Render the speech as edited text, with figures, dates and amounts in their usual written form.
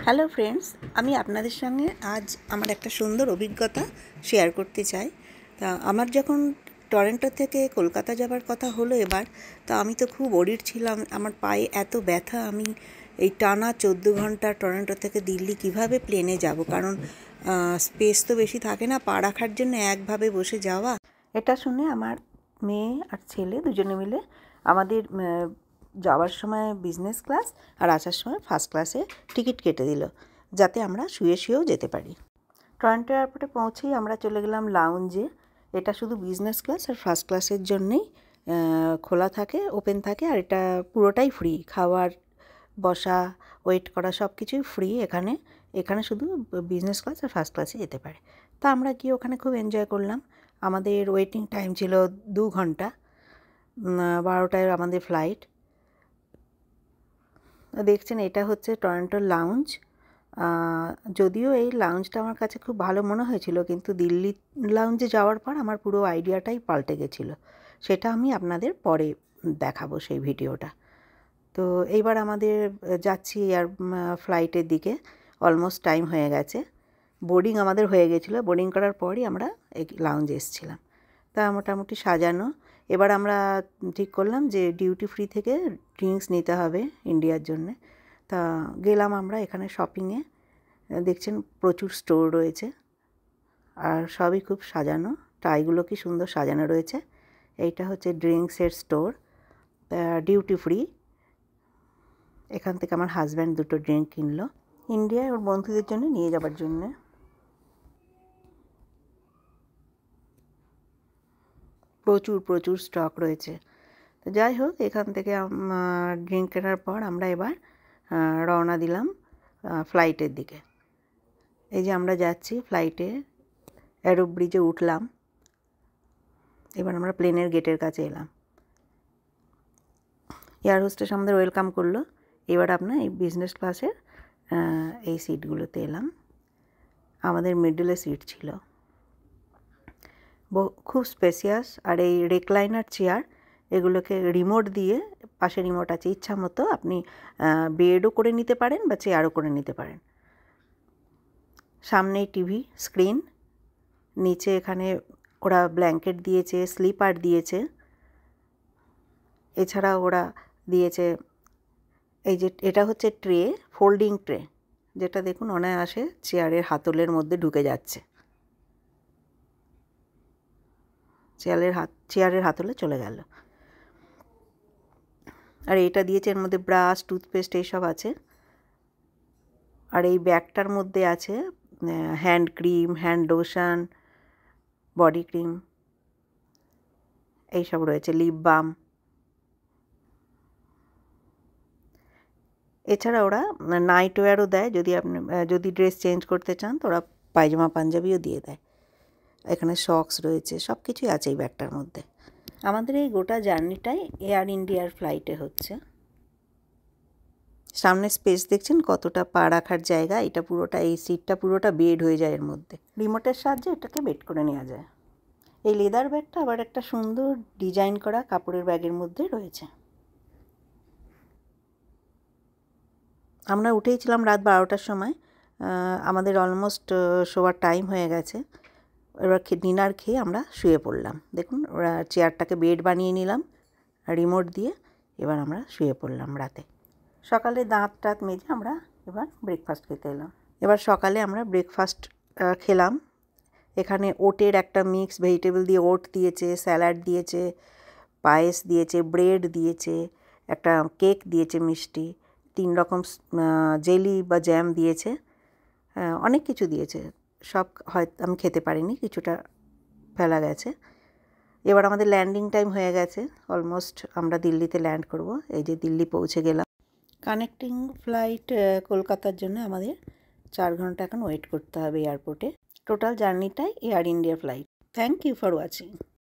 Hello friends, আমি আপনাদের সঙ্গে আজ আমার একটা সুন্দর অভিজ্ঞতা শেয়ার করতে চাই। তা আমার যখন টরন্টো থেকে কলকাতা যাবার কথা হলো এবার, তা আমি তো খুব ওরিড ছিলাম। আমার পায়ে এত ব্যথা, আমি এই টানা 14 ঘন্টা টরন্টো থেকে দিল্লি কিভাবে প্লেনে যাব, কারণ স্পেস তো বেশি থাকে না পা রাখার জন্য, একভাবে বসে যাওয়া। এটা শুনে আমার মেয়ে আর ছেলে দুজনে মিলে আমাদের যাওয়ার সময় বিজনেস ক্লাস আর আসার সময় ফার্স্ট ক্লাসে টিকিট কেটে দিল, যাতে আমরা শুয়ে শুয়েও যেতে পারি। টরন্টো এয়ারপোর্টে পৌঁছেই আমরা চলে গেলাম লাউঞ্জে। এটা শুধু বিজনেস ক্লাস আর ফার্স্ট ক্লাসের জন্যেই খোলা থাকে, ওপেন থাকে, আর এটা পুরোটাই ফ্রি। খাওয়ার, বসা, ওয়েট করা সব কিছুই ফ্রি এখানে। এখানে শুধু বিজনেস ক্লাস আর ফার্স্ট ক্লাসে যেতে পারে। তা আমরা গিয়ে ওখানে খুব এনজয় করলাম। আমাদের ওয়েটিং টাইম ছিল 2 ঘন্টা। 12টায় আমাদের ফ্লাইট। দেখছেন, এটা হচ্ছে টরন্টোর লাউঞ্জ। যদিও এই লাউঞ্জটা আমার কাছে খুব ভালো মনে হয়েছিল, কিন্তু দিল্লি লাউঞ্জে যাওয়ার পর আমার পুরো আইডিয়াটাই পাল্টে গেছিলো। সেটা আমি আপনাদের পরে দেখাবো সেই ভিডিওটা। তো এইবার আমাদের যাচ্ছি ফ্লাইটের দিকে। অলমোস্ট টাইম হয়ে গেছে। বোর্ডিং আমাদের হয়ে গেছিলো। বোর্ডিং করার পরই আমরা এই লাউঞ্জে এসেছিলাম। তা মোটামুটি সাজানো। এবার আমরা ঠিক করলাম যে ডিউটি ফ্রি থেকে ড্রিঙ্কস নিতে হবে ইন্ডিয়ার জন্যে। তা গেলাম আমরা এখানে শপিংয়ে। দেখছেন প্রচুর স্টোর রয়েছে আর সবই খুব সাজানো। টাইগুলো কি সুন্দর সাজানো রয়েছে। এইটা হচ্ছে ড্রিঙ্কসের স্টোর, ডিউটি ফ্রি। এখান থেকে আমার হাজব্যান্ড 2টো ড্রিঙ্ক কিনলো ইন্ডিয়ায় ওর বন্ধুদের জন্য নিয়ে যাবার জন্যে। প্রচুর প্রচুর স্টক রয়েছে। তো যাই হোক, এখান থেকে ড্রিঙ্ক কেনার পর আমরা এবার রওনা দিলাম ফ্লাইটের দিকে। এই যে আমরা যাচ্ছি ফ্লাইটে, অ্যারো ব্রিজে উঠলাম। এবার আমরা প্লেনের গেটের কাছে এলাম। এয়ার হোস্টেস আমাদের ওয়েলকাম করলো। এবার আপনার এই বিজনেস ক্লাসের এই সিটগুলোতে এলাম। আমাদের মিডলে সিট ছিল। খুব স্পেসিয়াস। আর এই রেকলাইনার চেয়ার, এগুলোকে রিমোট দিয়ে, পাশে রিমোট আছে, ইচ্ছা মতো আপনি বেডও করে নিতে পারেন বা চেয়ারও করে নিতে পারেন। সামনেই টিভি স্ক্রিন, নিচে এখানে ওরা ব্ল্যাঙ্কেট দিয়েছে, স্লিপার দিয়েছে। এছাড়া ওরা দিয়েছে এই যে এটা হচ্ছে ট্রে, ফোল্ডিং ট্রে, যেটা দেখুন অনায়াসে চেয়ারের হাতলের মধ্যে ঢুকে যাচ্ছে। চেয়ারের হাতলে চলে গেল। আর এইটা দিয়েছে, এর মধ্যে ব্রাশ, টুথপেস্ট এইসব আছে। আর এই ব্যাগটার মধ্যে আছে hand cream, hand lotion, body cream এইসব রয়েছে, লিপ বাম। এছাড়া ওরা নাইট ওয়্যারও দেয়, যদি ড্রেস চেঞ্জ করতে চান তো ওরা পায়জামা পাঞ্জাবিও দিয়ে দেয়। এখানে সক্স রয়েছে, সব কিছুই আছে এই ব্যাগটার মধ্যে। আমাদের এই গোটা জার্নিটাই এয়ার ইন্ডিয়ার ফ্লাইটে হচ্ছে। সামনে স্পেস দেখছেন কতটা পা রাখার জায়গা। এটা পুরোটা, এই সিটটা পুরোটা বেড হয়ে যায় এর মধ্যে। রিমোটের সাহায্যে এটাকে বেড করে নেওয়া যায়। এই লেদার ব্যাগটা আবার একটা সুন্দর ডিজাইন করা কাপড়ের ব্যাগের মধ্যে রয়েছে। আমরা উঠেইছিলাম রাত 12টার সময়। আমাদের অলমোস্ট শোয়ার টাইম হয়ে গেছে। এবার ডিনার খেয়ে আমরা শুয়ে পড়লাম। দেখুন, ওরা চেয়ারটাকে বেড বানিয়ে নিলাম রিমোট দিয়ে। এবার আমরা শুয়ে পড়লাম রাতে। সকালে দাঁত টাত মেজে আমরা এবার ব্রেকফাস্ট খেতে এলাম। এবার সকালে আমরা ব্রেকফাস্ট খেলাম। এখানে ওটের একটা মিক্স ভেজিটেবল দিয়ে ওট দিয়েছে, স্যালাড দিয়েছে, পায়েস দিয়েছে, ব্রেড দিয়েছে, একটা কেক দিয়েছে মিষ্টি, 3 রকম জেলি বা জ্যাম দিয়েছে, অনেক কিছু দিয়েছে। সব হয়তো আমি খেতে পারিনি, কিছুটা ফেলা গেছে। এবার আমাদের ল্যান্ডিং টাইম হয়ে গেছে। অলমোস্ট আমরা দিল্লিতে ল্যান্ড করব। এই যে দিল্লি পৌঁছে গেলাম। কানেক্টিং ফ্লাইট কলকাতার জন্য আমাদের 4 ঘন্টা এখন ওয়েট করতে হবে এয়ারপোর্টে। টোটাল জার্নিটাই Air India flight. Thank you for watching.